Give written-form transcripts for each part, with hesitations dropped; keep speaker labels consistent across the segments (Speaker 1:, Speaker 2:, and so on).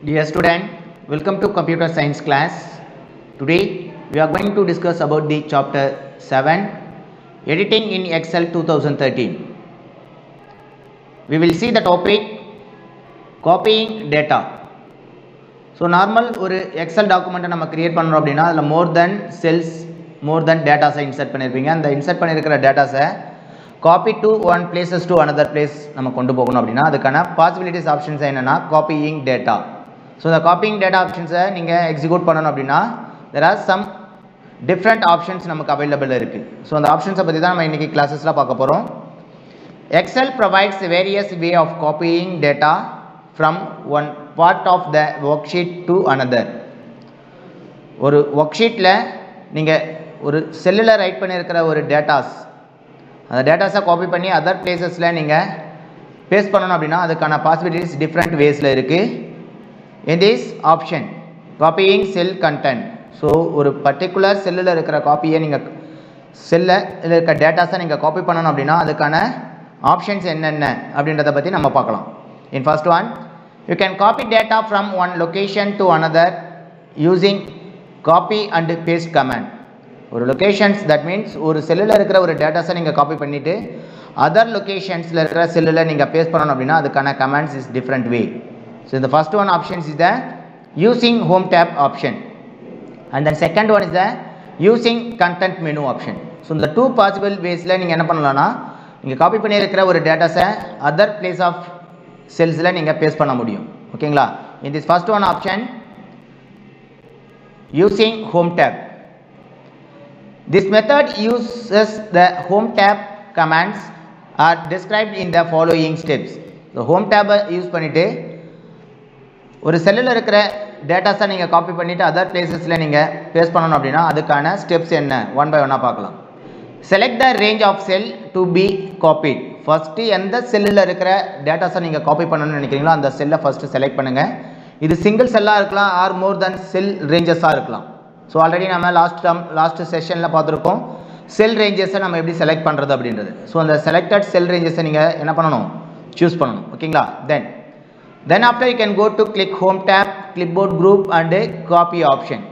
Speaker 1: Dear student, welcome to computer science class. Today we are going to discuss about the chapter 7 editing in Excel 2013. We will see the topic copying data. So normal ஒரு XL டாக்குமெண்ட்டை நம்ம create பண்ணுறோம் அப்படின்னா அதில் மோர் தென் cells மோர் தென் டேட்டாஸை insert பண்ணியிருப்பீங்க. அந்த insert பண்ணியிருக்கிற டேட்டாஸை copy to one places to another place நம்ம கொண்டு போகணும் அப்படின்னா அதுக்கான பாசிபிலிட்டிஸ் ஆப்ஷன்ஸ் என்னென்னா காப்பியிங் டேட்டா. ஸோ இந்த காப்பியிங் டேட்டா ஆப்ஷன்ஸை நீங்கள் எக்ஸிக்யூட் பண்ணணும் அப்படின்னா there are some different options நமக்கு அவைலபிள் இருக்குது. ஸோ அந்த ஆப்ஷன்ஸை பற்றி தான் நம்ம இன்றைக்கி கிளாஸஸில் பார்க்க போகிறோம். Excel provides various way of copying data from one part of the worksheet to another. ஒரு ஒர்க்ஷீட்டில் நீங்கள் ஒரு செல்லில் ரைட் பண்ணியிருக்கிற ஒரு டேட்டாஸ் அந்த டேட்டாஸை காப்பி பண்ணி அதர் பிளேசஸில் நீங்கள் பேஸ்ட் பண்ணணும் அப்படின்னா அதுக்கான பாசிபிலிட்டிஸ் டிஃப்ரெண்ட் வேஸில் இருக்குது. In this option copying sell content. So ஒரு பர்டிகுலர் செல்லில் இருக்கிற காப்பியை நீங்கள் செல்லில் இருக்க டேட்டாஸை நீங்கள் காப்பி பண்ணணும் அப்படின்னா அதுக்கான ஆப்ஷன்ஸ் என்னென்ன அப்படின்றத பற்றி நம்ம பார்க்கலாம். In first one, you can copy data from one location to another using copy and paste command. ஒரு லொக்கேஷன்ஸ் தட் மீன்ஸ் ஒரு செல்லில் இருக்கிற ஒரு டேட்டாஸை நீங்கள் காப்பி பண்ணிவிட்டு அதர் லொக்கேஷன்ஸில் இருக்கிற செல்லில் நீங்கள் பேஸ்ட் பண்ணணும் அப்படின்னா அதுக்கான commands is different way. So இந்த first one options is the using home tab option and then second one is the using content menu option. So இந்த டூ பாசிபிள் வேஸில் நீங்கள் என்ன பண்ணலாம்னா நீங்கள் காப்பி பண்ணியிருக்கிற ஒரு டேட்டாஸை அதர் பிளேஸ் ஆஃப் செல்ஸில் நீங்கள் பேஸ்ட் பண்ண முடியும். ஓகேங்களா? In this first one option using home tab. This method uses the home tab commands are described in the following steps. So home tab use பண்ணிவிட்டு ஒரு செல்லில் இருக்கிற டேட்டாஸை நீங்கள் காப்பி பண்ணிவிட்டு அதர் பிளேசஸில் நீங்கள் பேஸ்ட் பண்ணணும் அப்படின்னா அதுக்கான ஸ்டெப்ஸ் என்ன ஒன் பை ஒன்னாக பார்க்கலாம். Select the range of cell to be copied. First எந்த செல்லில் இருக்கிற டேட்டாஸை நீங்கள் காப்பி பண்ணணும்னு நினைக்கிறீங்களோ அந்த செல்லை ஃபஸ்ட்டு செலக்ட் பண்ணுங்கள். இது சிங்கிள் செல்லாக இருக்கலாம் ஆர் மோர் தென் செல் ரேஞ்சஸாக இருக்கலாம். ஸோ ஆல்ரெடி நம்ம லாஸ்ட் செஷனில் பார்த்துருக்கோம் செல் ரேஞ்சஸை நம்ம எப்படி செலக்ட் பண்ணுறது அப்படின்றது. ஸோ அந்த செலக்டட் செல் ரேஞ்சஸை நீங்கள் என்ன பண்ணணும், சூஸ் பண்ணணும். ஓகேங்களா? Then after you can go to click home tab, clipboard group and copy option.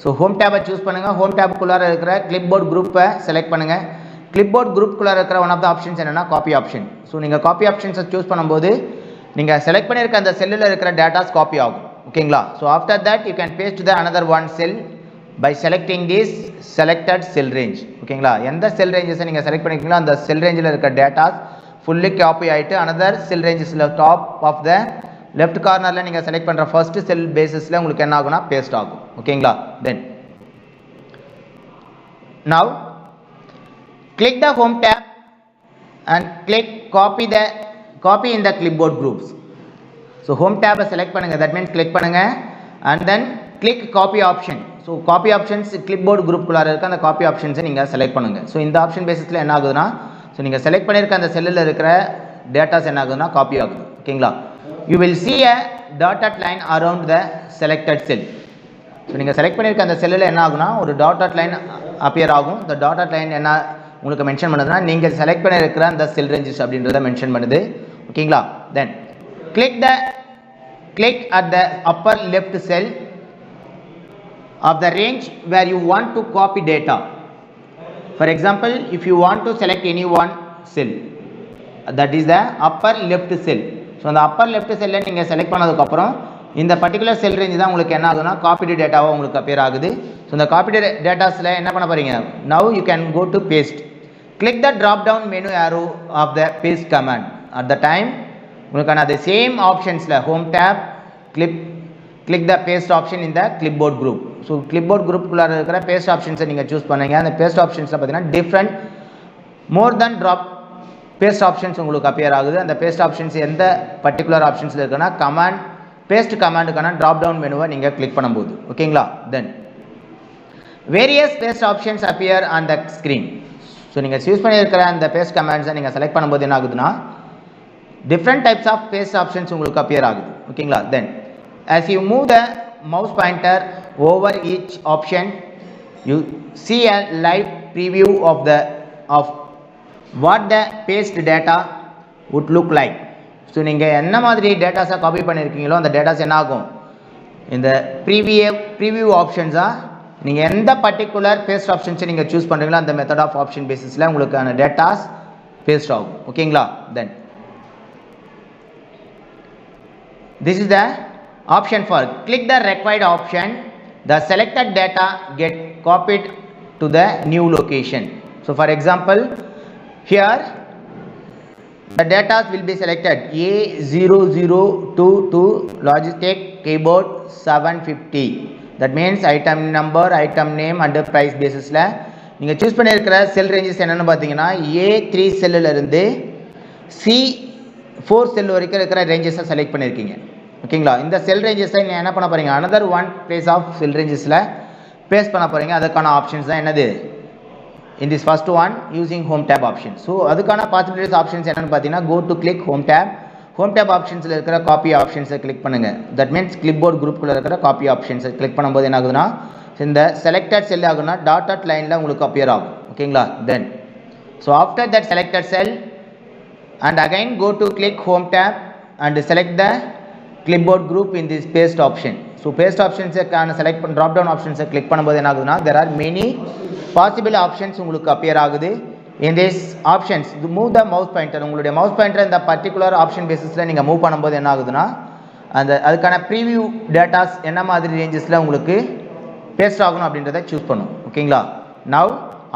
Speaker 1: So home டேப்பை சூஸ் பண்ணுங்கள். ஹோம் டேப்புக்குள்ளார இருக்கிற கிளிப்போர்ட் குரூப்பை செலக்ட் பண்ணுங்கள். கிளிப்போர்ட் குரூப்புக்குள்ளார இருக்கிற ஒன் ஆஃப் த ஆப்ஷன்ஸ் என்னென்னா காப்பி ஆப்ஷன். ஸோ நீங்கள் காப்பி ஆப்ஷன்ஸை சூஸ் பண்ணும்போது நீங்கள் செலக்ட் பண்ணியிருக்க அந்த செல்லில் இருக்கிற டேட்டாஸ் காப்பி ஆகும். ஓகேங்களா? So after that you can paste the another one cell by selecting this selected cell range. ஓகேங்களா? எந்த செல் ரேஞ்சஸை நீங்கள் செலக்ட் பண்ணிக்கிறீங்களோ அந்த செல் ரேஞ்சில் இருக்க டேட்டாஸ் ஃபுல்லி காப்பி ஆகிட்டு அனதர் செல் ரேஞ்சஸில் டாப் ஆஃப் த லெஃப்ட் கார்னரில் நீங்கள் செலக்ட் பண்ணுற ஃபர்ஸ்ட் செல் பேசிஸில் உங்களுக்கு என்ன ஆகும்னா பேஸ்ட் ஆகும். ஓகேங்களா? Then now click the home tab and click copy in the clipboard groups. So home டேப்பை செலக்ட் பண்ணுங்கள், தட் மீன்ஸ் கிளிக் பண்ணுங்கள் and then click copy option. So copy options clipboard குரூப்புக்குள்ளார இருக்க அந்த காப்பி ஆப்ஷன்ஸை நீங்கள் செலக்ட் பண்ணுங்கள். ஸோ இந்த option பேசிஸில் என்ன ஆகுதுன்னா ஸோ நீங்கள் செலக்ட் பண்ணியிருக்க அந்த செல்லில் இருக்கிற டேட்டாஸ் என்ன ஆகுதுன்னா காப்பி ஆகுது. ஓகேங்களா? You will see a dotted line around the selected cell. So நீங்கள் செலக்ட் பண்ணியிருக்க அந்த செல்லில் என்ன ஆகுனா ஒரு டாட்டட் லைன் அப்பியர் ஆகும். இந்த டாட்டட் லைன் என்ன உங்களுக்கு மென்ஷன் பண்ணுதுன்னா நீங்கள் செலக்ட் பண்ணியிருக்கிற அந்த செல் ரேஞ்சஸ் அப்படின்றத மென்ஷன் பண்ணுது. ஓகேங்களா? தென் click at the upper left cell of the range where you want to copy data. For example, if you want to select any one cell, that is the upper left cell. So அந்த upper left cell நீங்கள் select பண்ணதுக்கப்புறம் இந்த particular செல் range தான் உங்களுக்கு என்ன ஆகுதுன்னா காப்பிடு டேட்டாவாக உங்களுக்கு appear ஆகுது. ஸோ இந்த காப்பிடு டேட்டாஸில் என்ன பண்ண போகிறீங்க, now you can go to paste. Click the drop down menu arrow of the paste command. At the time உங்களுக்கான அது சேம் ஆப்ஷன்ஸில் home tab click the paste option இந்த கிளிப்போர்ட் குரூப். ஸோ கிளிப்போர்ட் குரூப்புக்குள்ளார இருக்கிற பேஸ்ட் ஆப்ஷன்ஸை நீங்கள் choose பண்ணுங்க. அந்த paste ஆப்ஷன்ஸில் பார்த்தீங்கன்னா different more then drop paste options உங்களுக்கு அப்பியர் ஆகுது. அந்த பேஸ்ட் ஆப்ஷன்ஸ் எந்த பர்டிகுலர் ஆப்ஷன்ஸில் இருக்குன்னா கமாண்ட் பேஸ்ட் கமாண்டுக்கான ட்ராப் டவுன் மெனுவை நீங்கள் கிளிக் பண்ணும்போது. ஓகேங்களா? Then various paste options appear on the screen. So நீங்கள் சூஸ் பண்ணியிருக்கிற அந்த பேஸ்ட் கமாண்ட்ஸை நீங்கள் செலக்ட் பண்ணும்போது என்ன ஆகுதுன்னா different types of paste options உங்களுக்கு அப்பியர் ஆகுது. ஓகேங்களா? Then as you move the mouse pointer over each option you see a live preview of what the paste data would look like. So நீங்கள் என்ன மாதிரி டேட்டாஸை copy பண்ணியிருக்கீங்களோ அந்த datas என்ன ஆகும், இந்த ப்ரீவியூ ஆப்ஷன்ஸாக நீங்கள் எந்த பர்டிகுலர் பேஸ்ட் ஆப்ஷன்ஸை நீங்கள் சூஸ் பண்ணுறீங்களோ அந்த மெத்தட் ஆஃப் ஆப்ஷன் பேசிஸில் உங்களுக்கான டேட்டாஸ் பேஸ்ட் ஆகும். ஓகேங்களா? தென் this is the option for click the required option, the selected data get copied to the new location. So for example, here the data will be selected A0022 Logitech keyboard 750. That means item number, item name and price basis la நீங்க choose பண்ணியிருக்கிற செல் ranges என்னன்னு பார்த்தீங்கன்னா A3 செல்லில் இருந்து C4 செல் வரைக்கும் இருக்கிற ரேஞ்சஸை select பண்ணியிருக்கீங்க. ஓகேங்களா? இந்த செல் ரேஞ்சஸை நீங்கள் என்ன பண்ண போகிறீங்க, another one place of cell ரேஞ்சஸில் பேஸ்ட் பண்ண போகிறீங்க. அதுக்கான ஆப்ஷன்ஸ் தான் என்னது, in this first one using home tab option. So அதுக்கான பாசிபிலிட்டிஸ் ஆப்ஷன்ஸ் என்னென்னு பார்த்தீங்கன்னா go to click home tab ஆப்ஷன்ஸில் இருக்கிற காப்பி ஆப்ஷன்ஸை கிளிக் பண்ணுங்கள். தட் மீன்ஸ் கிளிப்போர்ட் குரூப்புக்குள்ளே இருக்கிற காப்பி ஆப்ஷன்ஸை கிளிக் பண்ணும்போது என்ன ஆகுதுன்னா இந்த செலக்டட் செல் ஆகுனா டாட்டட் லைனில் உங்களுக்கு அப்பியர் ஆகும். ஓகேங்களா? தென் so after that selected sell and again go to click home tab and select the clipboard group in this paste option. So paste options can select drop down options click பண்ணும்போது என்ன ஆகுதுன்னா there are many possible options உங்களுக்கு appear ஆகுது. In this options move the mouse pointer, உங்களுடைய mouse pointer இந்த particular option basisல நீங்க move பண்ணும்போது என்ன ஆகுதுன்னா அந்த அதுக்கான preview datas என்ன மாதிரி rangesல உங்களுக்கு paste ஆகணும் அப்படின்றதை சூஸ் பண்ணும். ஓகேங்களா? Now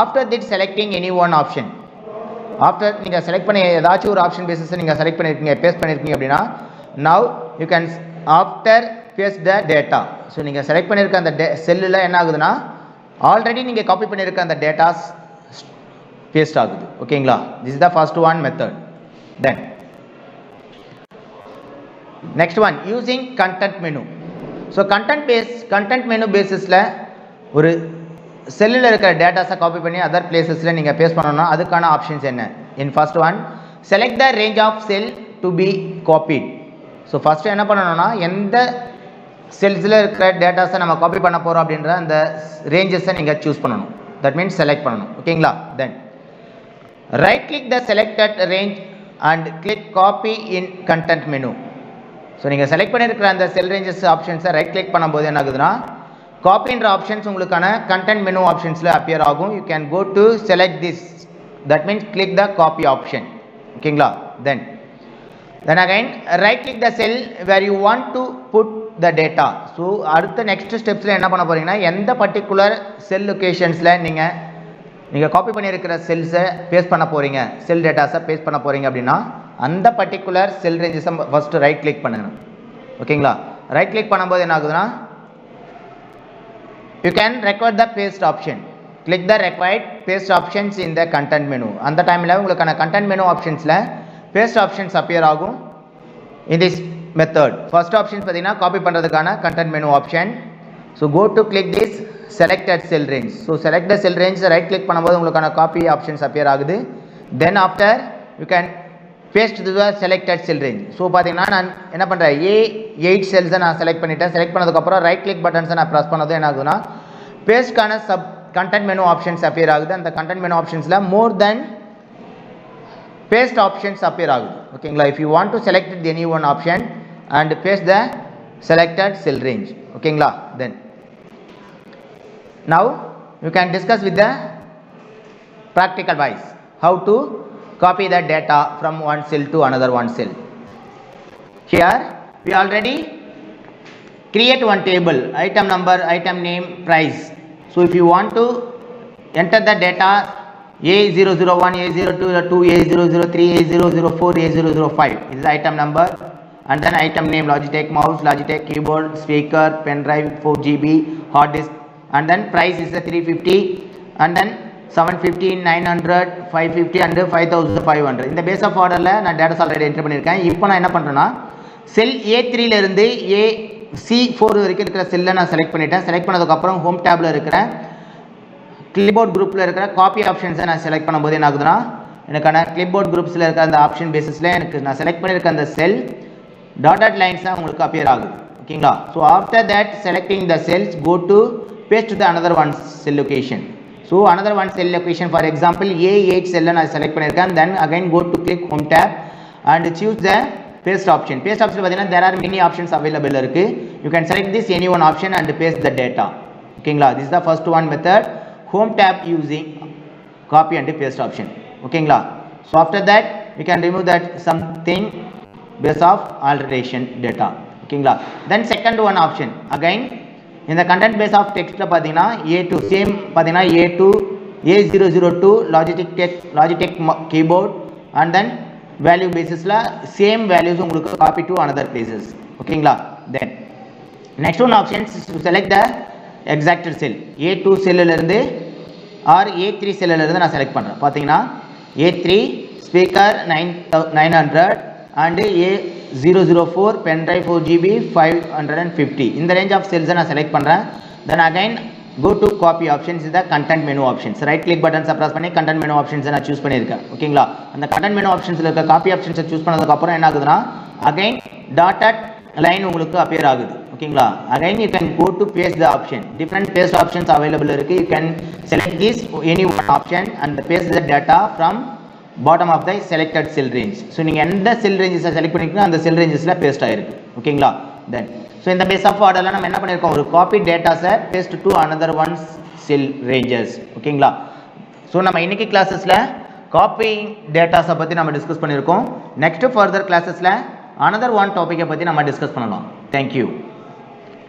Speaker 1: after that selecting any one option, after நீங்கள் செலக்ட் பண்ணி ஏதாச்சும் ஒரு ஆப்ஷன் பேசிஸை நீங்கள் செலக்ட் பண்ணியிருக்கீங்க, பேஸ்ட் பண்ணியிருக்கீங்க அப்படின்னா now you can after paste the data. So நீங்கள் செலக்ட் பண்ணியிருக்க அந்த செல்லில் என்ன ஆகுதுன்னா ஆல்ரெடி நீங்கள் காப்பி பண்ணியிருக்க அந்த டேட்டாஸ் பேஸ்ட் ஆகுது. ஓகேங்களா? This is the first one method. Then next one using content menu. So content menu பேசிஸில் ஒரு செல்லில் இருக்கிற டேட்டாஸை காப்பி பண்ணி அதர் பிளேசஸில் நீங்கள் பேஸ்ட் பண்ணணும்னா அதுக்கான ஆப்ஷன்ஸ் என்ன, in first one select the range of cell to be copied. So first என்ன பண்ணணும்னா எந்த செல்ஸில் இருக்கிற டேட்டாஸை நம்ம காப்பி பண்ண போகிறோம் அப்படின்ற அந்த ரேஞ்சஸை நீங்கள் சூஸ் பண்ணணும். தட் மீன்ஸ் செலக்ட் பண்ணணும். ஓகேங்களா? Then right click the selected range and click copy in content menu. So நீங்கள் செலக்ட் பண்ணியிருக்கிற அந்த செல் ரேஞ்சஸ் ஆப்ஷன்ஸை ரைட் கிளிக் பண்ணும்போது என்ன ஆகுதுன்னா காப்பின்ற ஆப்ஷன்ஸ் உங்களுக்கான கண்டென்ட் மெனு ஆப்ஷன்ஸில் அப்பியர் ஆகும். You can go to select this, that means click the copy option. ஓகேங்களா? Then again right click the cell where you want to put the data. So அடுத்த next ஸ்டெப்ஸில் என்ன பண்ண போகிறீங்கன்னா எந்த பர்டிகுலர் செல் லொக்கேஷன்ஸில் நீங்கள் காப்பி பண்ணியிருக்கிற செல்ஸை பேஸ்ட் பண்ண போகிறீங்க, செல் டேட்டாஸை பேஸ்ட் பண்ண போகிறீங்க அப்படின்னா அந்த பர்டிகுலர் செல் ரேஞ்சஸை ஃபஸ்ட்டு ரைட் கிளிக் பண்ணணும். ஓகேங்களா? ரைட் கிளிக் பண்ணும்போது என்ன ஆகுதுன்னா you can record the paste option. Click the required paste options in the content menu. அந்த டைமில் உங்களுக்கான content menu optionsல paste options appear ஆகும். In this method first option பார்த்தீங்கன்னா காப்பி பண்ணுறதுக்கான content menu option. So go to click this selected cell range. So select the cell range, right click பண்ணும்போது உங்களுக்கான copy options appear ஆகுது. Then after you can paste to the selected cell range. So பார்த்தீங்கன்னா நான் என்ன பண்ணுறேன் A8 செல்ஸை நான் select பண்ணிட்டேன். Select பண்ணதுக்கப்புறம் ரைட் கிளிக் பட்டன்ஸை நான் ப்ரெஸ் பண்ணது என்ன ஆகுதுன்னா பேஸ்ட்கான கண்டென்ட் மெனு ஆப்ஷன்ஸ் அப்பியர் ஆகுது. அந்த கண்டென்ட் மெனு ஆப்ஷன்ஸில் more then paste options appear ஆகுது. ஓகேங்களா? If you want to select any one option and paste the selected cell range. ஓகேங்களா? Then now you can discuss with the practical wise how to copy the data from one cell to another one cell. Here we already create one table, item number, item name, price. So if you want to enter the data A001, A002, A003, A004, A005 is the item number, and then item name Logitech mouse, Logitech keyboard, speaker, pen drive 4GB, hard disk, and then price is the 350, and then 750, 900, 550 and 5500. இந்த base of ஆர்டரில் நான் datas already entry பண்ணியிருக்கேன். இப்போ நான் என்ன பண்ணுறேன்னா செல் A3லேருந்து C4 வரைக்கும் இருக்கிற செல்லை நான் செலக்ட் பண்ணிட்டேன். செலக்ட் பண்ணதுக்கப்புறம் ஹோம் டேபில் இருக்கிற கிளிப்போர்ட் குரூப்பில் இருக்கிற காப்பி ஆப்ஷன்ஸை நான் செலக்ட் பண்ணும்போது என்ன ஆகுதுன்னா எனக்கான கிளிப்போர்ட் குரூப்ஸில் இருக்கிற அந்த ஆப்ஷன் பேசிஸில் எனக்கு நான் செலக்ட் பண்ணியிருக்க அந்த செல் டாட்டட் லைன்ஸாக உங்களுக்கு அப்பியர் ஆகுது. ஓகேங்களா? So after that selecting the cells go to paste the another one cell location. So another one cell location, for example A8 cell I select பண்ணிருக்கேன். Then again go to click home tab and choose the paste option பார்த்தீங்கன்னா there are many options available இருக்கு. You can select this any one option and paste the data. ஓகேங்களா, this is the first one method, home tab using copy and paste option. ஓகேங்களா, so after that we can remove that something based of alteration data. ஓகேங்களா, then second one option again in the content base of text ல பார்த்தீங்கன்னா A2 same பார்த்தீங்கன்னா A2 A002 Logitech keyboard and then value basisல same values உங்களுக்கு copy to another places. ஓகேங்களா, then next one option is to select the exact cell A2 செல்லில் இருந்து or A3 செல்லில் இருந்து நான் செலக்ட் பண்ணுறேன். பார்த்தீங்கன்னா A3 speaker 900 and A004 pen drive 4GB 550 இந்த ரேஞ்ச் ஆஃப் செல்ஸை நான் செலக்ட் பண்ணுறேன். then again go to copy options is the content menu options, right click buttons press பண்ணி content menu options நான் choose பண்ணியிருக்கேன். ஓகேங்களா, அந்த content menu optionsல இருக்க copy options choose பண்ணதுக்கு அப்புறம் என்ன ஆகுதுன்னா again dotted line உங்களுக்கு appear ஆகுது. ஓகேங்களா, again you can go to paste the option, different paste options available இருக்கு. you can select this any one option and paste the data from bottom of the selected cell range. so நீங்க எந்த cell ranges select பண்ணிருக்கீங்களோ அந்த cell rangesல paste ஆயிருக்கு. ஓகேங்களா, then so in the base of order நம்ம என்ன பண்ணிருக்கோம், ஒரு copy data set paste to another one cell ranges. ஓகேங்களா, so நம்ம இன்னைக்கு கிளாसेसல copying datas பத்தி நம்ம டிஸ்கஸ் பண்ணிருக்கோம். next further clasesல another one topic பத்தி நம்ம டிஸ்கஸ் பண்ணலாம். thank you.